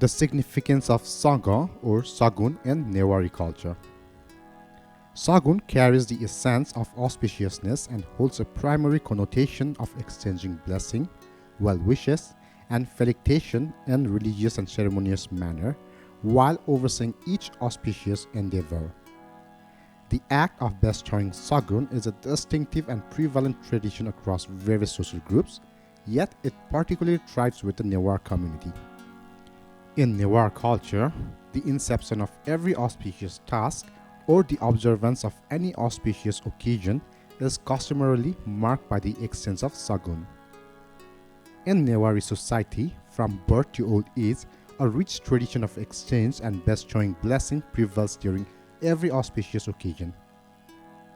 The significance of Saga or Sagun in Newari culture. Sagun carries the essence of auspiciousness and holds a primary connotation of exchanging blessing, well wishes, and felicitation in religious and ceremonious manner, while overseeing each auspicious endeavor. The act of bestowing Sagun is a distinctive and prevalent tradition across various social groups, yet it particularly thrives with the Newar community. In Newar culture, the inception of every auspicious task or the observance of any auspicious occasion is customarily marked by the exchange of Sagun. In Newari society, from birth to old age, a rich tradition of exchange and bestowing blessing prevails during every auspicious occasion.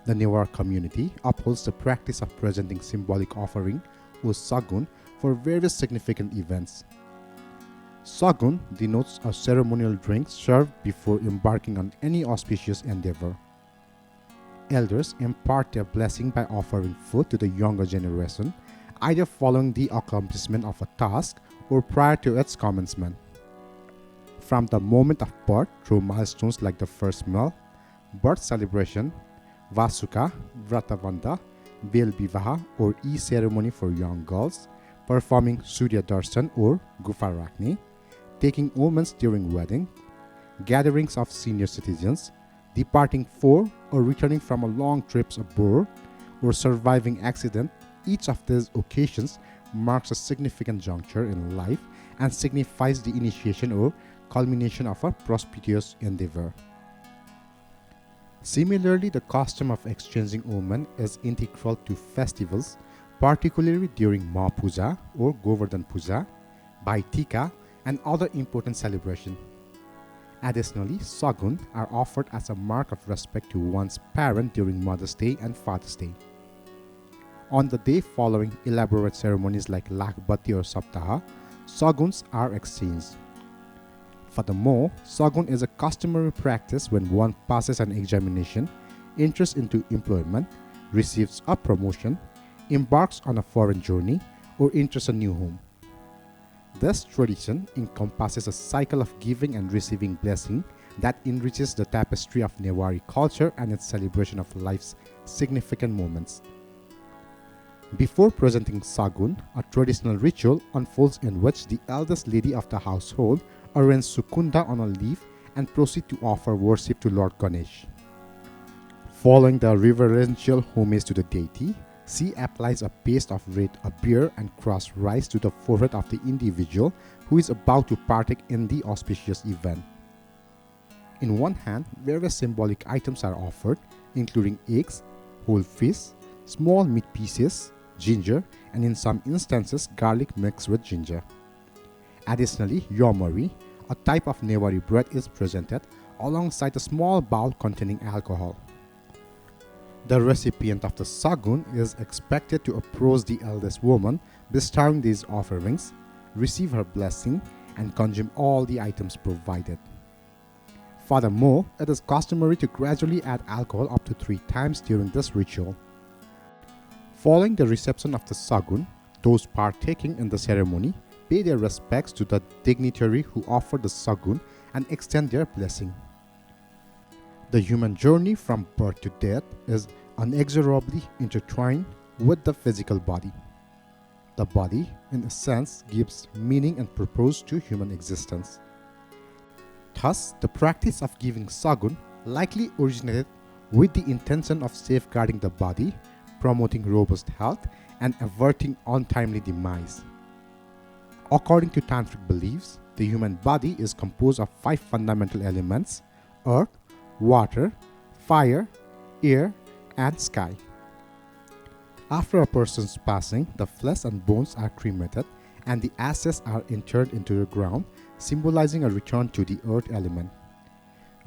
The Newar community upholds the practice of presenting symbolic offering or Sagun for various significant events. Sagun denotes a ceremonial drink served before embarking on any auspicious endeavor. Elders impart their blessing by offering food to the younger generation, either following the accomplishment of a task or prior to its commencement. From the moment of birth through milestones like the first meal, birth celebration, Vasuka, Vratavanda, Vel Vivaha or e-ceremony for young girls, performing Surya Darshan or Gufa Rakni, taking omens during wedding, gatherings of senior citizens, departing for or returning from a long trips abroad, or surviving accident, each of these occasions marks a significant juncture in life and signifies the initiation or culmination of a prosperous endeavor. Similarly, the custom of exchanging omen is integral to festivals, particularly during Ma Puja or Govardhan Puja, Bhai-Tika, and other important celebrations. Additionally, Sagun are offered as a mark of respect to one's parent during Mother's Day and Father's Day. On the day following elaborate ceremonies like Lakhbati or Saptaha, Saguns are exchanged. Furthermore, Sagun is a customary practice when one passes an examination, enters into employment, receives a promotion, embarks on a foreign journey, or enters a new home. This tradition encompasses a cycle of giving and receiving blessing that enriches the tapestry of Newari culture and its celebration of life's significant moments. Before presenting Sagun, a traditional ritual unfolds in which the eldest lady of the household arranges Sukunda on a leaf and proceeds to offer worship to Lord Ganesh. Following the reverential homage to the deity, she applies a paste of red abir and crushed rice to the forehead of the individual who is about to partake in the auspicious event. In one hand, various symbolic items are offered, including eggs, whole fish, small meat pieces, ginger, and in some instances, garlic mixed with ginger. Additionally, yomari, a type of Newari bread, is presented alongside a small bowl containing alcohol. The recipient of the Sagun is expected to approach the eldest woman, bestowing these offerings, receive her blessing, and consume all the items provided. Furthermore, it is customary to gradually add alcohol up to 3 times during this ritual. Following the reception of the Sagun, those partaking in the ceremony pay their respects to the dignitary who offered the Sagun and extend their blessing. The human journey from birth to death is inexorably intertwined with the physical body. The body, in a sense, gives meaning and purpose to human existence. Thus, the practice of giving Sagun likely originated with the intention of safeguarding the body, promoting robust health, and averting untimely demise. According to Tantric beliefs, the human body is composed of 5 fundamental elements: earth, water, fire, air, and sky. After a person's passing, the flesh and bones are cremated and the ashes are interred into the ground, symbolizing a return to the earth element.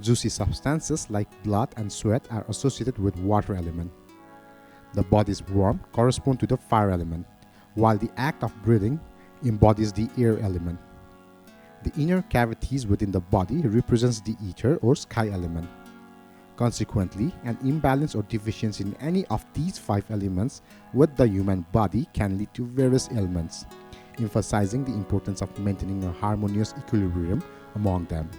Juicy substances like blood and sweat are associated with water element. The body's warmth corresponds to the fire element, while the act of breathing embodies the air element. The inner cavities within the body represents the ether or sky element. Consequently, an imbalance or deficiency in any of these 5 elements with the human body can lead to various ailments, emphasizing the importance of maintaining a harmonious equilibrium among them.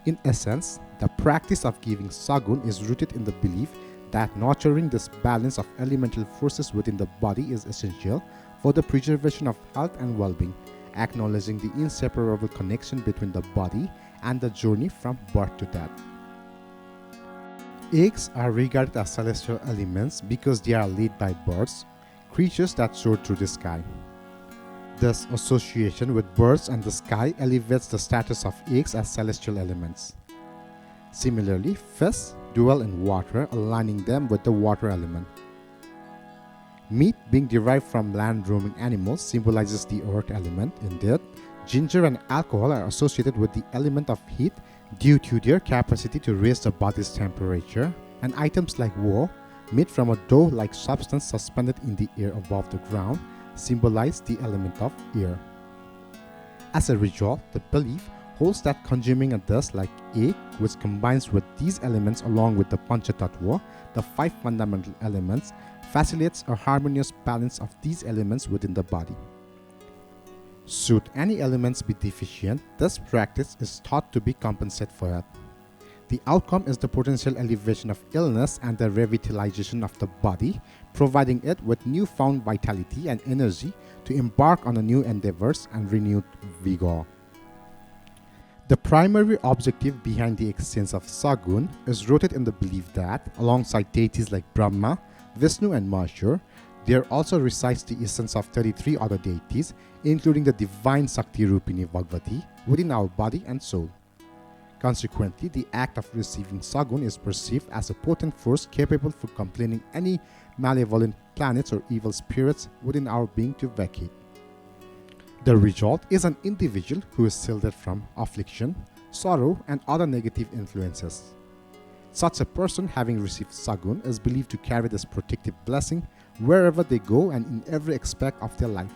In essence, the practice of giving Sagun is rooted in the belief that nurturing this balance of elemental forces within the body is essential for the preservation of health and well-being, acknowledging the inseparable connection between the body and the journey from birth to death. Eggs are regarded as celestial elements because they are laid by birds, creatures that soar through the sky. This association with birds and the sky elevates the status of eggs as celestial elements. Similarly, fish dwell in water, aligning them with the water element. Meat, being derived from land-roaming animals, symbolizes the earth element. Indeed, ginger and alcohol are associated with the element of heat due to their capacity to raise the body's temperature, and items like wool, made from a dough-like substance suspended in the air above the ground, symbolize the element of air. As a result, the belief holds that consuming a dish like egg, which combines with these elements along with the Panchatattva, the 5 fundamental elements, facilitates a harmonious balance of these elements within the body. Should any elements be deficient, this practice is thought to be compensated for it. The outcome is the potential elevation of illness and the revitalization of the body, providing it with newfound vitality and energy to embark on new endeavors and renewed vigor. The primary objective behind the exchange of Sagun is rooted in the belief that, alongside deities like Brahma, Vishnu and Maheshwar, there also resides the essence of 33 other deities, including the divine Shakti Rupini Bhagavati, within our body and soul. Consequently, the act of receiving Sagun is perceived as a potent force capable of compelling any malevolent planets or evil spirits within our being to vacate. The result is an individual who is shielded from affliction, sorrow, and other negative influences. Such a person, having received Sagun, is believed to carry this protective blessing wherever they go and in every aspect of their life.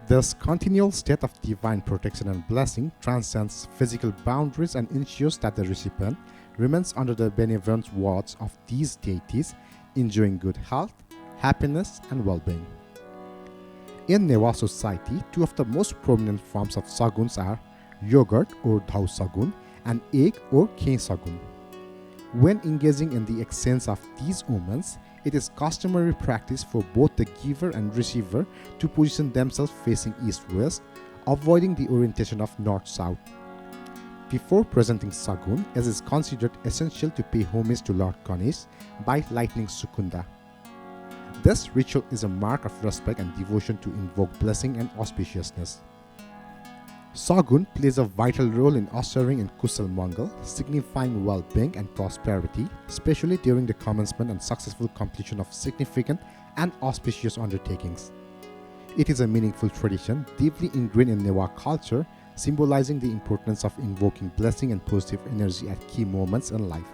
This continual state of divine protection and blessing transcends physical boundaries and ensures that the recipient remains under the benevolent wards of these deities, enjoying good health, happiness, and well-being. In Newa society, 2 of the most prominent forms of Saguns are yogurt or Dhau Sagun and egg or Khe Sagun. When engaging in the exchange of these omens, it is customary practice for both the giver and receiver to position themselves facing east-west, avoiding the orientation of north-south. Before presenting Sagun, it is considered essential to pay homage to Lord Ganesh by lighting Sukunda. This ritual is a mark of respect and devotion to invoke blessing and auspiciousness. Sagun plays a vital role in ushering in Kusal Mangal, signifying well-being and prosperity, especially during the commencement and successful completion of significant and auspicious undertakings. It is a meaningful tradition deeply ingrained in Newa culture, symbolizing the importance of invoking blessing and positive energy at key moments in life.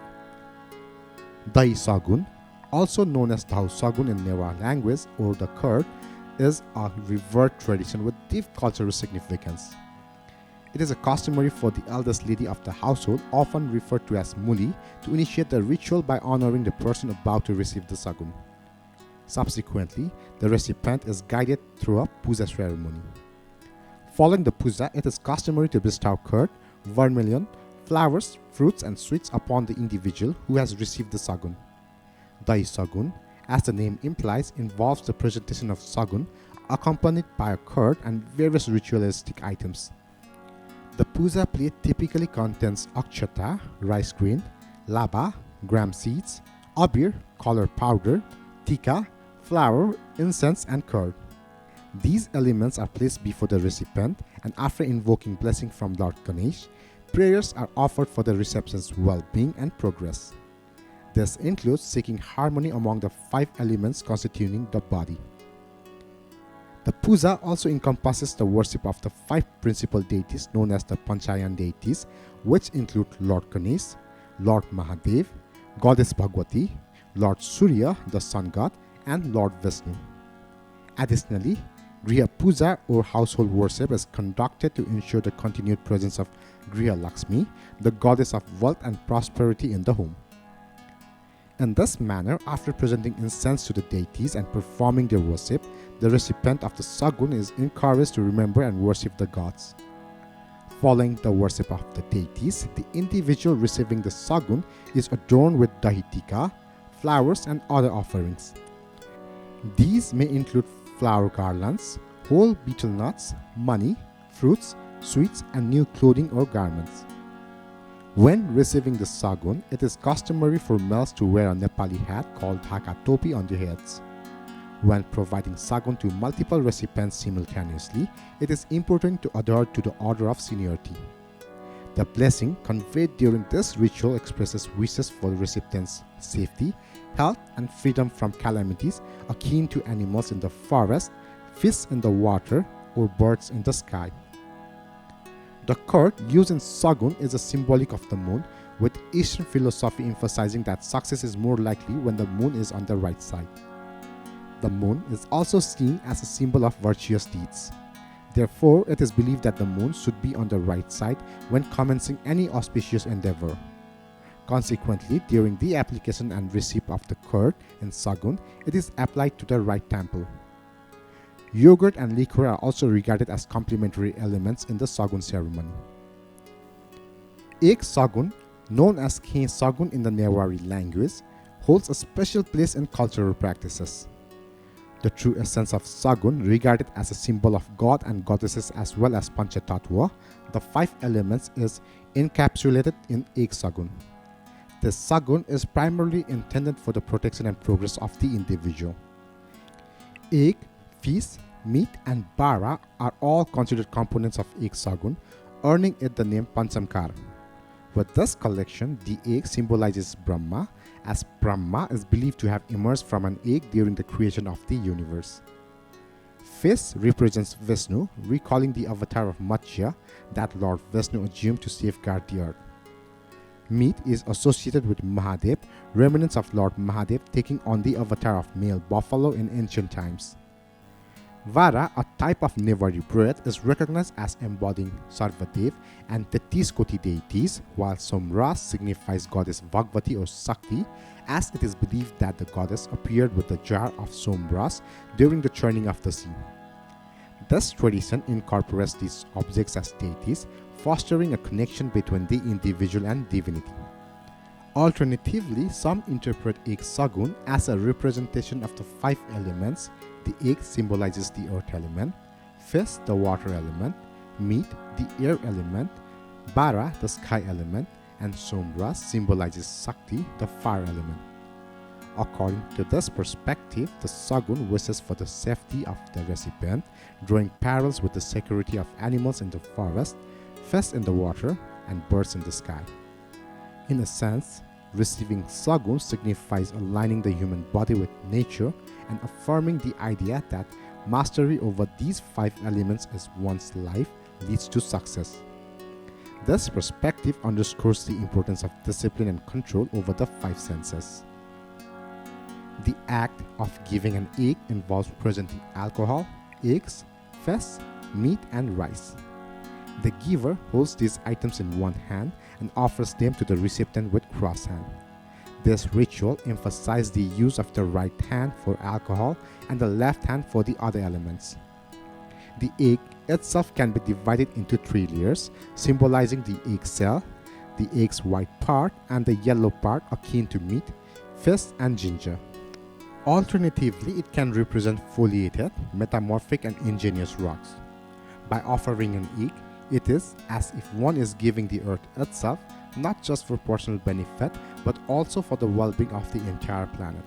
Dai Sagun, also known as Dhau Sagun in Newa language or the curd, is a revered tradition with deep cultural significance. It is customary for the eldest lady of the household, often referred to as Muli, to initiate the ritual by honoring the person about to receive the Sagun. Subsequently, the recipient is guided through a puja ceremony. Following the puja, it is customary to bestow curd, vermilion, flowers, fruits, and sweets upon the individual who has received the Sagun. Dai Sagun, as the name implies, involves the presentation of Sagun accompanied by a curd and various ritualistic items. The puja plate typically contains akshata, rice grain, laba, gram seeds, abir, color powder, tika, flour, incense, and curd. These elements are placed before the recipient, and after invoking blessing from Lord Ganesh, prayers are offered for the reception's well-being and progress. This includes seeking harmony among the 5 elements constituting the body. The puja also encompasses the worship of the 5 principal deities known as the Panchayan deities, which include Lord Ganesh, Lord Mahadev, Goddess Bhagwati, Lord Surya, the sun god, and Lord Vishnu. Additionally, Griha Puja or household worship is conducted to ensure the continued presence of Griha Lakshmi, the goddess of wealth and prosperity in the home. In this manner, after presenting incense to the deities and performing their worship, the recipient of the Sagun is encouraged to remember and worship the gods. Following the worship of the deities, the individual receiving the Sagun is adorned with dahitika, flowers and other offerings. These may include flower garlands, whole betel nuts, money, fruits, sweets and new clothing or garments. When receiving the Sagun, it is customary for males to wear a Nepali hat called Dhaka Topi on their heads. When providing Sagun to multiple recipients simultaneously, it is important to adhere to the order of seniority. The blessing conveyed during this ritual expresses wishes for the recipient's safety, health, and freedom from calamities akin to animals in the forest, fish in the water, or birds in the sky. The curd used in Sagun is a symbolic of the moon, with Eastern philosophy emphasizing that success is more likely when the moon is on the right side. The moon is also seen as a symbol of virtuous deeds. Therefore, it is believed that the moon should be on the right side when commencing any auspicious endeavor. Consequently, during the application and receipt of the curd in Sagun, it is applied to the right temple. Yogurt and liquor are also regarded as complementary elements in the Sagun ceremony. Ek Sagun, known as Khe Sagun in the Newari language, holds a special place in cultural practices. The true essence of Sagun, regarded as a symbol of God and goddesses as well as Panchatattva, the 5 elements, is encapsulated in Ek Sagun. This Sagun is primarily intended for the protection and progress of the individual. Ek, fish, meat and bara are all considered components of Ek Sagun, earning it the name Panchamkar. With this collection, the egg symbolizes Brahma, as Brahma is believed to have emerged from an egg during the creation of the universe. Fish represents Vishnu, recalling the avatar of Matsya that Lord Vishnu assumed to safeguard the earth. Meat is associated with Mahadev, remnants of Lord Mahadev taking on the avatar of male buffalo in ancient times. Vara, a type of Newari bread, is recognized as embodying Sarvadev and Tetis Koti deities, while Somras signifies goddess Bhagavati or Sakti, as it is believed that the goddess appeared with the jar of Somras during the churning of the sea. This tradition incorporates these objects as deities, fostering a connection between the individual and divinity. Alternatively, some interpret Ek Sagun as a representation of the 5 elements. The egg symbolizes the earth element, fish the water element, meat the air element, bara the sky element, and Somra symbolizes Sakti, the fire element. According to this perspective, the Sagun wishes for the safety of the recipient, drawing parallels with the security of animals in the forest, fish in the water, and birds in the sky. In a sense, receiving Sagun signifies aligning the human body with nature and affirming the idea that mastery over these 5 elements as one's life leads to success. This perspective underscores the importance of discipline and control over the 5 senses. The act of giving an egg involves presenting alcohol, eggs, fish, meat, and rice. The giver holds these items in one hand and offers them to the recipient with cross hand. This ritual emphasizes the use of the right hand for alcohol and the left hand for the other elements. The egg itself can be divided into 3 layers, symbolizing the egg cell, the egg's white part, and the yellow part akin to meat, fish, and ginger. Alternatively, it can represent foliated, metamorphic, and ingenious rocks. By offering an egg, it is as if one is giving the earth itself, not just for personal benefit, but also for the well-being of the entire planet.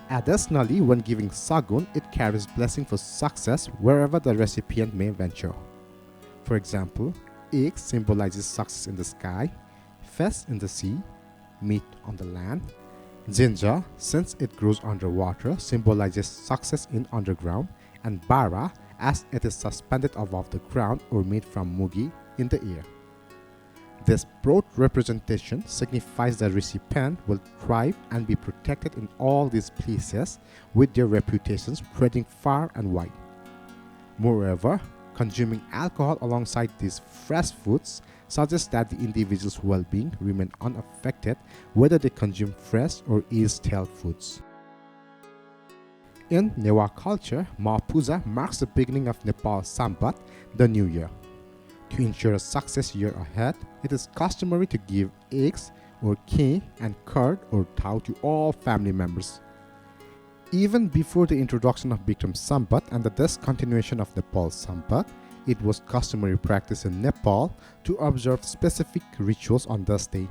Additionally, when giving Sagun, it carries blessing for success wherever the recipient may venture. For example, egg symbolizes success in the sky, fish in the sea, meat on the land. Ginger, since it grows underwater, symbolizes success in underground, and bara, as it is suspended above the ground or made from mugi in the air. This broad representation signifies the recipient will thrive and be protected in all these places, with their reputations spreading far and wide. Moreover, consuming alcohol alongside these fresh foods suggests that the individual's well-being remain unaffected whether they consume fresh or aged-stale foods. In Newa culture, Ma Puja marks the beginning of Nepal Sambat, the new year. To ensure a success year ahead, it is customary to give eggs or khe and curd or tau to all family members. Even before the introduction of Bikram Sambat and the discontinuation of Nepal Sambat, it was customary practice in Nepal to observe specific rituals on this day.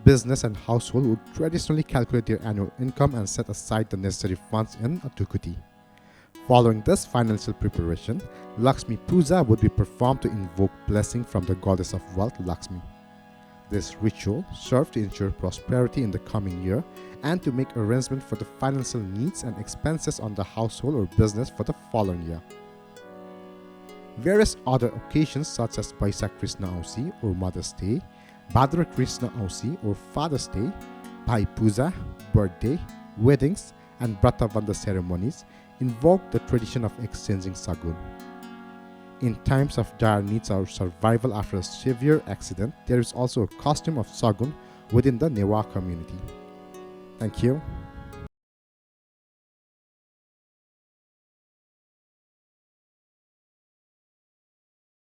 Business and household would traditionally calculate their annual income and set aside the necessary funds in a tukuti. Following this financial preparation, Lakshmi Puja would be performed to invoke blessing from the goddess of wealth Lakshmi. This ritual served to ensure prosperity in the coming year and to make arrangement for the financial needs and expenses on the household or business for the following year. Various other occasions such as Baisak Krishna Ausi or Mother's Day, Bhadra Krishna Ausi or Father's Day, Bhai Puja, birthday, weddings, and Bratavandha ceremonies invoke the tradition of exchanging Sagun. In times of dire needs or survival after a severe accident, there is also a custom of Sagun within the Newa community. Thank you.